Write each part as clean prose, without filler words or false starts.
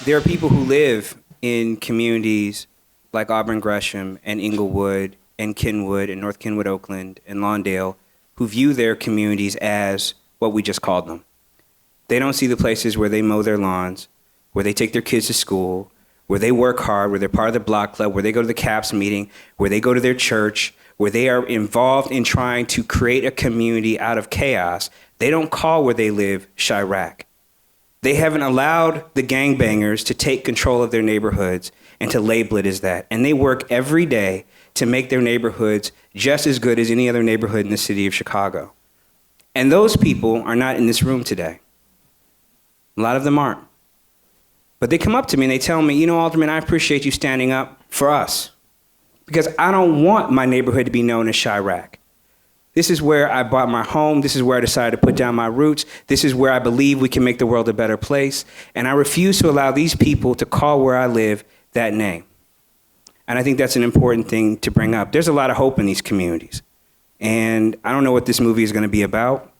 there are people who live in communities like Auburn Gresham and Inglewood and Kenwood and North Kenwood, Oakland and Lawndale who view their communities as what we just called them. They don't see the places where they mow their lawns, where they take their kids to school, where they work hard, where they're part of the block club, where they go to the CAPS meeting, where they go to their church, where they are involved in trying to create a community out of chaos. They don't call where they live Chiraq. They haven't allowed the gangbangers to take control of their neighborhoods and to label it as that. And they work every day to make their neighborhoods just as good as any other neighborhood in the city of Chicago. And those people are not in this room today. A lot of them aren't. But they come up to me and they tell me, you know, Alderman, I appreciate you standing up for us because I don't want my neighborhood to be known as Chiraq. This is where I bought my home. This is where I decided to put down my roots. This is where I believe we can make the world a better place. And I refuse to allow these people to call where I live that name. And I think that's an important thing to bring up. There's a lot of hope in these communities. And I don't know what this movie is going to be about,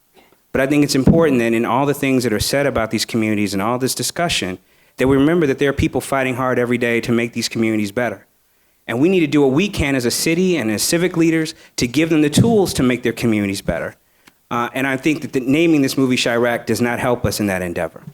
but I think it's important that in all the things that are said about these communities and all this discussion, that we remember that there are people fighting hard every day to make these communities better. And we need to do what we can as a city and as civic leaders to give them the tools to make their communities better. And I think that naming this movie Chiraq does not help us in that endeavor.